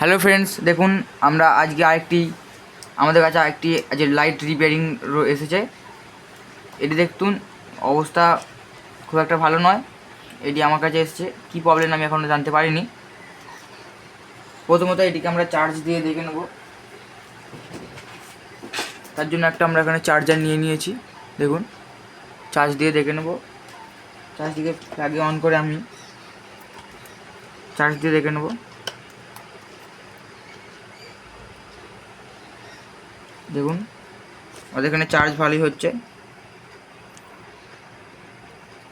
Hello friends, দেখুন আমরা আজকে আমাদের কাছে আরেকটি যে লাইট রিপেয়ারিং এসেছে। এটি দেখুন, অবস্থা খুব একটা ভালো নয়। এটি আমার কাছে এসেছে, কী প্রবলেম আমি এখনও জানতে পারিনি। প্রথমত এটিকে আমরা চার্জ দিয়ে দেখে নেব। তার জন্য আমরা এখানে চার্জার নিয়ে নিয়েছি। দেখুন, চার্জ দিয়ে দেখে নেব। চার্জ দিয়ে প্লাগে অন করে আমি চার্জ দিয়ে দেখে নেব। দেখুন, আমাদের এখানে চার্জ ভালোই হচ্ছে।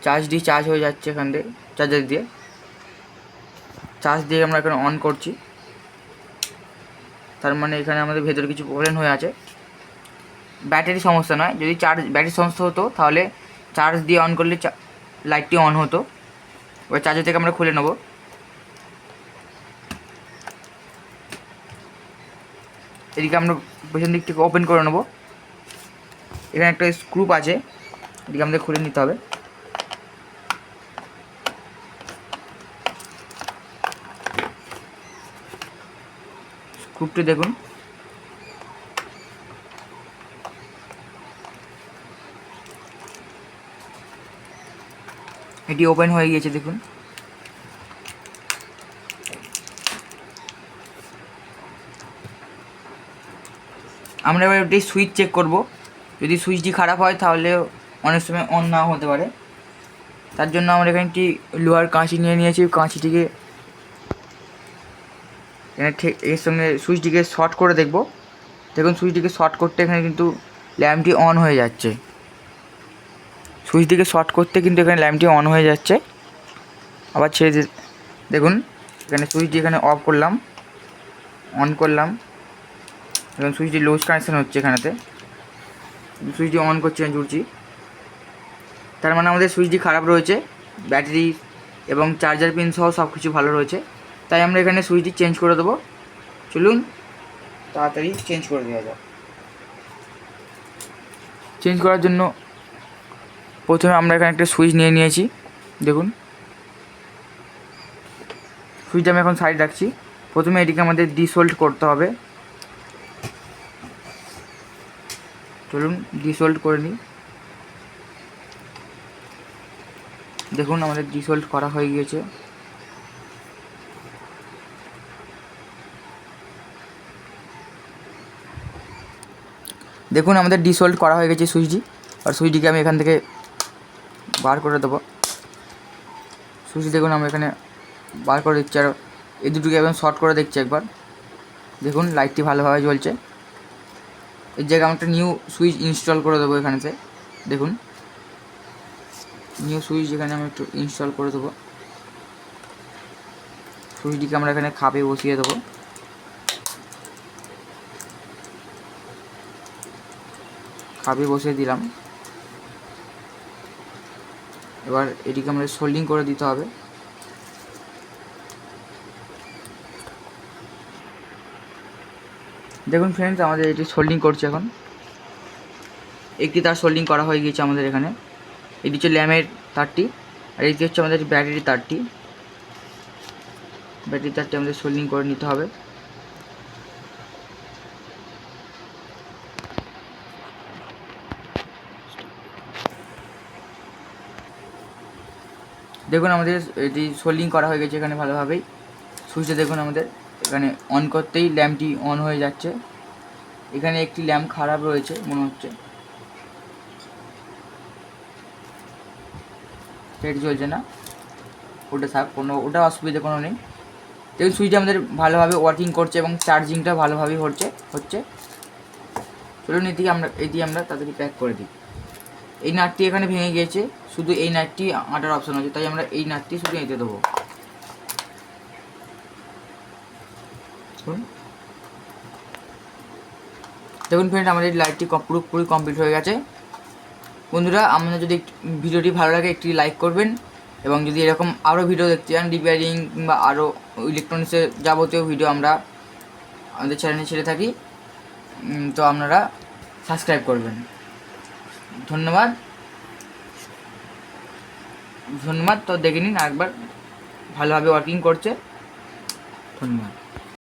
চার্জ হয়ে যাচ্ছে এখান থেকে চার্জার দিয়ে। চার্জ দিয়ে আমরা এখানে অন করছি, তার মানে এখানে আমাদের ভেতরে কিছু প্রবলেম হয়ে আছে। ব্যাটারি সমস্যা নয়, যদি ব্যাটারি সমস্যা হতো তাহলে চার্জ দিয়ে অন করলে লাইটটি অন হতো। এবার চার্জার থেকে আমরা খুলে নেব। এদিকে আমরা পেছন দিক থেকে ওপেন করে নেব। এখানে একটা স্ক্রুপ আছে, এদিকে আমাদের খুলে নিতে হবে। স্ক্রুপটি দেখুন, এটি ওপেন হয়ে গিয়েছে। দেখুন, আমরা এবার একটি সুইচ চেক করব। যদি সুইচটি খারাপ হয় তাহলে অনেক সময় অন না হতে পারে। তার জন্য আমরা এখানে একটি লোহার কাঁচি নিয়ে নিয়েছি। কাঁচিটিকে ঠিক এর সঙ্গে সুইচটিকে শর্ট করে দেখব। দেখুন, সুইচটিকে শর্ট করতে এখানে কিন্তু ল্যাম্পটি অন হয়ে যাচ্ছে। সুইচটিকে শর্ট করতে কিন্তু এখানে ল্যাম্পটি অন হয়ে যাচ্ছে। আবার ছেড়ে দেখুন, এখানে সুইচটি এখানে অফ করলাম, অন করলাম। এখন সুইচটি লুজ কানেকশান হচ্ছে। এখানেতে সুইচটি অন করছি, আমি জুড়ছি। তার মানে আমাদের সুইচটি খারাপ রয়েছে। ব্যাটারি এবং চার্জার পিন সহ সব কিছু ভালো রয়েছে। তাই আমরা এখানে সুইচটি চেঞ্জ করে দেবো। চলুন তাড়াতাড়ি চেঞ্জ করে দেওয়া যাক। চেঞ্জ করার জন্য প্রথমে আমরা এখানে একটা সুইচ নিয়ে নিয়েছি। দেখুন, সুইচটা আমি এখন সাইড রাখছি। প্রথমে এটিকে আমাদের ডিসোল্ড করতে হবে। চলুন ডিসোল্ড করে নিই। দেখুন, আমাদের ডিসোল্ড করা হয়ে গিয়েছে। দেখুন, আমাদের ডিসোল্ড করা হয়ে গেছে সুইচটি। আর সুইচটিকে আমি এখান থেকে বার করে দেবো। সুইচটি দেখুন আমরা এখানে বার করে দিচ্ছি, আর এই দুটোকে একদম শর্ট করে দেখছি একবার। দেখুন, লাইটটি ভালোভাবে জ্বলছে। এর জায়গায় আমরা একটা নিউ সুইচ ইনস্টল করে দেবো এখানেতে। দেখুন, নিউ সুইচ এখানে আমি একটু ইনস্টল করে দেবো। সুইচটিকে আমরা এখানে খাপে বসিয়ে দেবো। খাপে বসিয়ে দিলাম। এবার এটিকে আমরা সোল্ডিং করে দিতে হবে। দেখুন ফ্রেন্ডস, আমাদের এটি সোল্ডিং করছে এখন। একটি তার সোল্ডিং করা হয়ে গিয়েছে আমাদের এখানে। এটি হচ্ছে ল্যাম্পের তারটি, আর এটি হচ্ছে আমাদের ব্যাটারির তারটি। ব্যাটারির তারটি আমাদের সোল্ডিং করে নিতে হবে। দেখুন, আমাদের এটি সোল্ডিং করা হয়ে গেছে এখানে ভালোভাবেই। সুইচটা দেখুন, আমাদের এখানে অন করতেই ল্যাম্পটি অন হয়ে যাচ্ছে। এখানে একটি ল্যাম্প খারাপ রয়েছে মনে হচ্ছে, সেটি চলছে না। ওটা থাক, ওটা অসুবিধা কোনো নেই। দেখুন, সুইচটা আমাদের ভালোভাবে ওয়ার্কিং করছে এবং চার্জিংটা ভালোভাবেই হচ্ছে। চলুন এটি আমরা তাড়াতাড়ি প্যাক করে দিই। এই নাটটি এখানে ভেঙে গিয়েছে, শুধু এই নাটটি আটার অপশান আছে, তাই আমরা এই নাটটি শুধু এঁটে দেবো। দেখুন ফ্রেন্ড, আমাদের লাইটটি পুরোপুরি কমপ্লিট হয়ে গেছে। বন্ধুরা, আমাদের যদি ভিডিওটি ভালো লাগে একটি লাইক করবেন, এবং যদি এরকম আরও ভিডিও দেখতে চান রিপেয়ারিং কিংবা আরও ইলেকট্রনিক্সের যাবতীয় ভিডিও আমরা আমাদের চ্যানেলে ছেড়ে থাকি, তো আপনারা সাবস্ক্রাইব করবেন। ধন্যবাদ। তো দেখে নিন আরেকবার, ভালোভাবে ওয়ার্কিং করছে। ধন্যবাদ।